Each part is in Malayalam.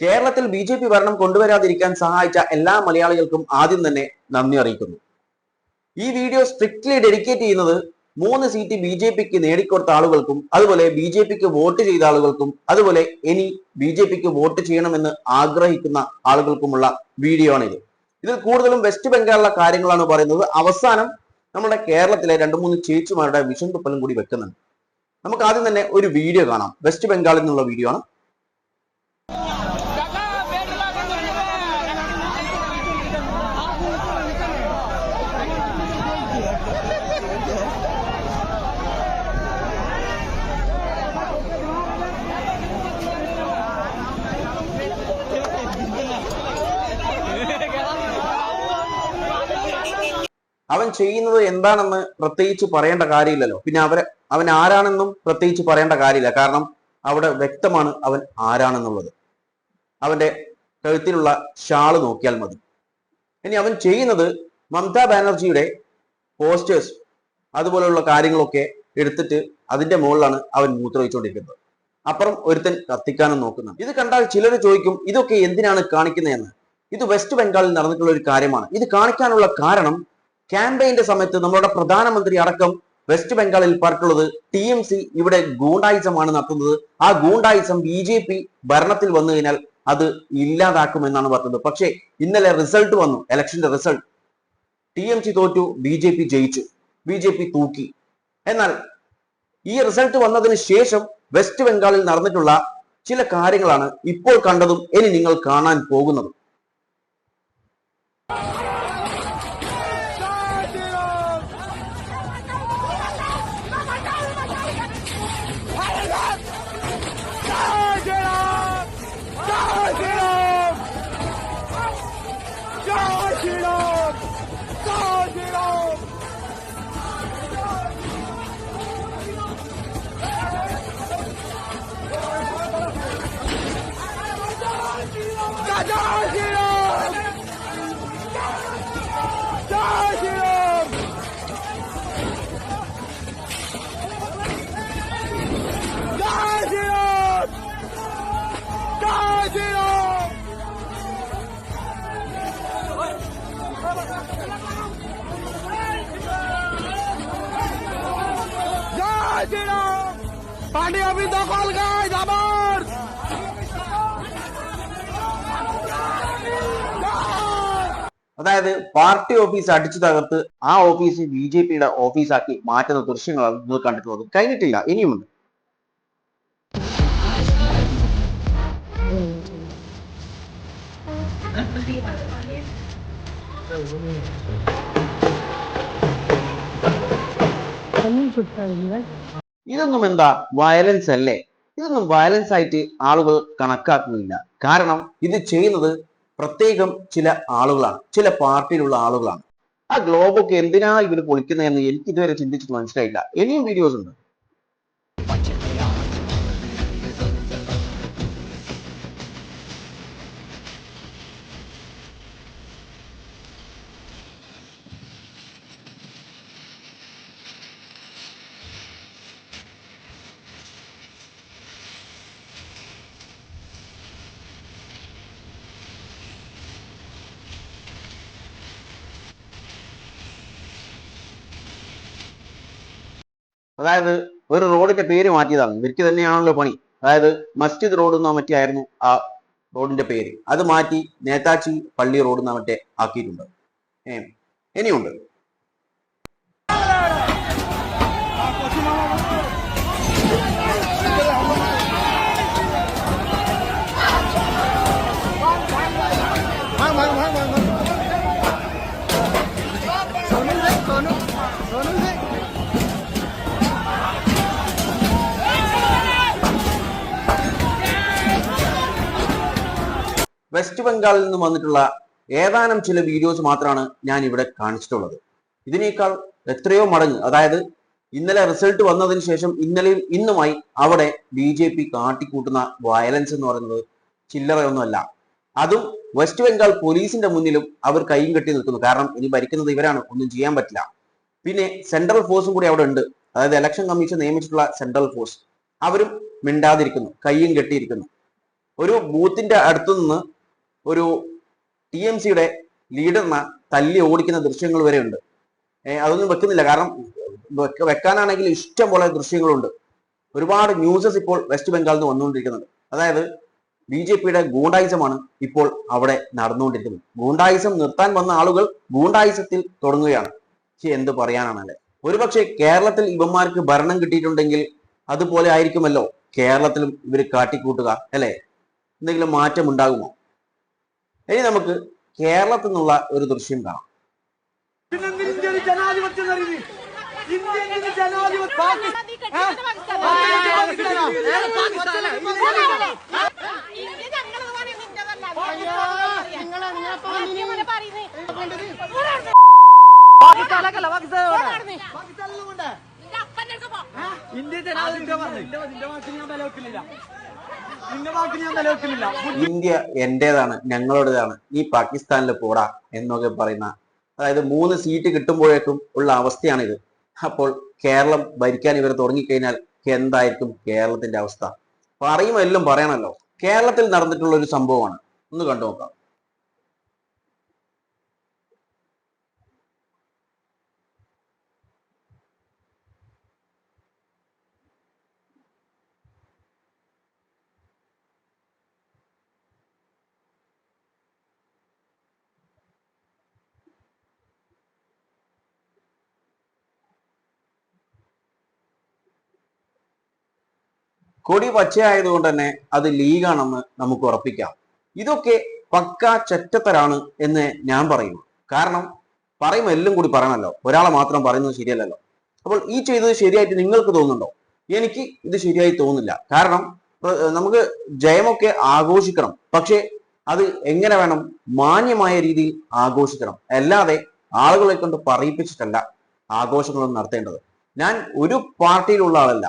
കേരളത്തിൽ ബി ഭരണം കൊണ്ടുവരാതിരിക്കാൻ സഹായിച്ച എല്ലാ മലയാളികൾക്കും ആദ്യം തന്നെ നന്ദി അറിയിക്കുന്നു. ഈ വീഡിയോ സ്ട്രിക്ട്ലി ഡെഡിക്കേറ്റ് ചെയ്യുന്നത് 3 സീറ്റ് ബി നേടിക്കൊടുത്ത ആളുകൾക്കും അതുപോലെ ബി വോട്ട് ചെയ്ത ആളുകൾക്കും അതുപോലെ ഇനി ബി വോട്ട് ചെയ്യണമെന്ന് ആഗ്രഹിക്കുന്ന ആളുകൾക്കുമുള്ള വീഡിയോ ആണ് ഇതിൽ കൂടുതലും വെസ്റ്റ് ബംഗാളിലെ കാര്യങ്ങളാണ് പറയുന്നത്. അവസാനം നമ്മുടെ കേരളത്തിലെ 2-3 ചേച്ചിമാരുടെ വിഷം തുപ്പലും കൂടി വെക്കുന്നുണ്ട്. നമുക്ക് ആദ്യം തന്നെ ഒരു വീഡിയോ കാണാം. വെസ്റ്റ് ബംഗാളിൽ നിന്നുള്ള വീഡിയോ ആണ്. അവൻ ചെയ്യുന്നത് എന്താണെന്ന് പ്രത്യേകിച്ച് പറയേണ്ട കാര്യമില്ലല്ലോ. പിന്നെ അവൻ ആരാണെന്നും പ്രത്യേകിച്ച് പറയേണ്ട കാര്യമില്ല. കാരണം അവിടെ വ്യക്തമാണ് അവൻ ആരാണെന്നുള്ളത്. അവന്റെ കഴുത്തിലുള്ള ഷാള് നോക്കിയാൽ മതി. ഇനി അവൻ ചെയ്യുന്നത് മമതാ ബാനർജിയുടെ പോസ്റ്റേഴ്സ് അതുപോലെയുള്ള കാര്യങ്ങളൊക്കെ എടുത്തിട്ട് അതിന്റെ മുകളിലാണ് അവൻ മൂത്രമൊഴിച്ചുകൊണ്ടിരിക്കുന്നത്. അപ്പുറം ഒരുത്തൻ കത്തിക്കാനും നോക്കുന്നത്. ഇത് കണ്ടാൽ ചിലർ ചോദിക്കും, ഇതൊക്കെ എന്തിനാണ് കാണിക്കുന്നതെന്ന്. ഇത് വെസ്റ്റ് ബംഗാളിൽ നടന്നിട്ടുള്ള ഒരു കാര്യമാണ്. ഇത് കാണിക്കാനുള്ള കാരണം ക്യാമ്പയിന്റെ സമയത്ത് നമ്മളുടെ പ്രധാനമന്ത്രി അടക്കം വെസ്റ്റ് ബംഗാളിൽ പറഞ്ഞിട്ടുള്ളത് TMC ഇവിടെ ഗൂണ്ടായിസമാണ് നടത്തുന്നത്. ആ ഗൂണ്ടായിസം ബി ഭരണത്തിൽ വന്നു കഴിഞ്ഞാൽ അത് ഇല്ലാതാക്കുമെന്നാണ് പറഞ്ഞത്. പക്ഷേ ഇന്നലെ റിസൾട്ട് വന്നു, ഇലക്ഷന്റെ റിസൾട്ട്. TMC തോറ്റു, ബി ജയിച്ചു, ബി തൂക്കി. എന്നാൽ ഈ റിസൾട്ട് വന്നതിന് ശേഷം വെസ്റ്റ് ബംഗാളിൽ നടന്നിട്ടുള്ള ചില കാര്യങ്ങളാണ് ഇപ്പോൾ കണ്ടതും ഇനി നിങ്ങൾ കാണാൻ പോകുന്നതും. അതായത് പാർട്ടി ഓഫീസ് അടിച്ചു തകർത്ത് ആ ഓഫീസ് ബി ഓഫീസാക്കി മാറ്റുന്ന ദൃശ്യങ്ങളാണ് നിങ്ങൾ കണ്ടിട്ടുള്ളത്. കഴിഞ്ഞിട്ടില്ല, ഇനിയുമുണ്ട്. ഇതൊന്നും എന്താ വയലൻസ് അല്ലേ? ഇതൊന്നും വയലൻസ് ആയിട്ട് ആളുകൾ കണക്കാക്കുന്നില്ല. കാരണം ഇത് ചെയ്യുന്നത് പ്രത്യേകം ചില ആളുകളാണ്, ചില പാർട്ടിയിലുള്ള ആളുകളാണ്. ആ ഗ്ലോബൊക്കെ എന്തിനാ ഇവർ പൊളിക്കുന്നതെന്ന് എനിക്ക് ഇതുവരെ ചിന്തിച്ചിട്ട് മനസ്സിലായില്ല. ഇനിയും വീഡിയോസ് ഉണ്ട്. അതായത് ഒരു റോഡിന്റെ പേര് മാറ്റിയതാണ്. ഇവർക്ക് തന്നെയാണല്ലോ പണി. അതായത് മസ്ജിദ് റോഡ് എന്നോ മറ്റേ ആയിരുന്നു ആ റോഡിന്റെ പേര്. അത് മാറ്റി നേതാജി പള്ളി റോഡ് എന്നോ മറ്റേ ആക്കിയിട്ടുണ്ട്. ഇനിയുണ്ട്. വെസ്റ്റ് ബംഗാളിൽ നിന്ന് വന്നിട്ടുള്ള ഏതാനും ചില വീഡിയോസ് മാത്രമാണ് ഞാൻ ഇവിടെ കാണിച്ചിട്ടുള്ളത്. ഇതിനേക്കാൾ എത്രയോ മടങ്ങ്, അതായത് ഇന്നലെ റിസൾട്ട് വന്നതിന് ശേഷം ഇന്നലെയും ഇന്നുമായി അവിടെ ബി കാട്ടിക്കൂട്ടുന്ന വയലൻസ് എന്ന് പറയുന്നത് ചില്ലറയൊന്നുമല്ല. അതും വെസ്റ്റ് ബംഗാൾ പോലീസിന്റെ മുന്നിലും അവർ കൈയും കെട്ടി നിൽക്കുന്നു. കാരണം ഇനി ഭരിക്കുന്നത് ഇവരാണ്, ഒന്നും ചെയ്യാൻ പറ്റില്ല. പിന്നെ സെൻട്രൽ ഫോഴ്സും കൂടി അവിടെ ഉണ്ട്. അതായത് ഇലക്ഷൻ കമ്മീഷൻ നിയമിച്ചിട്ടുള്ള സെൻട്രൽ ഫോഴ്സ്, അവരും മിണ്ടാതിരിക്കുന്നു, കൈയും കെട്ടിയിരിക്കുന്നു. ഒരു ബൂത്തിന്റെ അടുത്തു നിന്ന് ഒരു TMCയുടെ ലീഡറിനെ തല്ലി ഓടിക്കുന്ന ദൃശ്യങ്ങൾ വരെ ഉണ്ട്. അതൊന്നും വെക്കുന്നില്ല, കാരണം വെക്കാനാണെങ്കിൽ ഇഷ്ടം പോലെ ദൃശ്യങ്ങളുണ്ട്. ഒരുപാട് ന്യൂസസ് ഇപ്പോൾ വെസ്റ്റ് ബംഗാളിൽ നിന്ന് വന്നുകൊണ്ടിരിക്കുന്നുണ്ട്. അതായത് BJPയുടെ ഗൂണ്ടായിസമാണ് ഇപ്പോൾ അവിടെ നടന്നുകൊണ്ടിരിക്കുന്നത്. ഗൂണ്ടായിസം നിർത്താൻ വന്ന ആളുകൾ ഗൂണ്ടായിസത്തിൽ തുടങ്ങുകയാണ്. പക്ഷെ എന്ത് പറയാനാണല്ലേ. ഒരുപക്ഷെ കേരളത്തിൽ ഇവന്മാർക്ക് ഭരണം കിട്ടിയിട്ടുണ്ടെങ്കിൽ അതുപോലെ ആയിരിക്കുമല്ലോ കേരളത്തിലും ഇവർ കാട്ടിക്കൂട്ടുക, അല്ലെ? എന്തെങ്കിലും മാറ്റം ഉണ്ടാകുമോ? ഇനി നമുക്ക് കേരളത്തിൽ നിന്നുള്ള ഒരു ദൃശ്യം കാണാം. ഇന്ത്യ എന്റേതാണ്, ഞങ്ങളുടേതാണ്, നീ പാകിസ്ഥാനിൽ പോടാ എന്നൊക്കെ പറയുന്ന, അതായത് 3 സീറ്റ് കിട്ടുമ്പോഴേക്കും ഉള്ള അവസ്ഥയാണിത്. അപ്പോൾ കേരളം ഭരിക്കാൻ ഇവർ തുടങ്ങിക്കഴിഞ്ഞാൽ എന്തായിരിക്കും കേരളത്തിന്റെ അവസ്ഥ? പറയുമ്പോൾ എല്ലാം പറയണല്ലോ. കേരളത്തിൽ നടന്നിട്ടുള്ള ഒരു സംഭവമാണ്, ഒന്ന് കണ്ടു നോക്കാം. കൊടി പച്ചയായതുകൊണ്ട് തന്നെ അത് ലീഗാണെന്ന് നമുക്ക് ഉറപ്പിക്കാം. ഇതൊക്കെ പക്ക ചെറ്റത്തരാണ് എന്ന് ഞാൻ പറയുന്നു. കാരണം പറയുമ്പോൾ എല്ലാം കൂടി പറയണല്ലോ, ഒരാളെ മാത്രം പറയുന്നത് ശരിയല്ലല്ലോ. അപ്പോൾ ഈ ചെയ്തത് ശരിയായിട്ട് നിങ്ങൾക്ക് തോന്നുന്നുണ്ടോ? എനിക്ക് ഇത് ശരിയായി തോന്നുന്നില്ല. കാരണം നമുക്ക് ജയമൊക്കെ ആഘോഷിക്കണം, പക്ഷെ അത് എങ്ങനെ വേണം? മാന്യമായ രീതിയിൽ ആഘോഷിക്കണം. അല്ലാതെ ആളുകളെ കൊണ്ട് പറയിപ്പിച്ചിട്ടല്ല ആഘോഷങ്ങളൊന്നും നടത്തേണ്ടത്. ഞാൻ ഒരു പാർട്ടിയിലുള്ള ആളല്ല,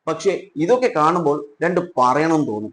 പക്ഷെ ഇതൊക്കെ കാണുമ്പോൾ രണ്ട് പറയണമെന്ന് തോന്നും.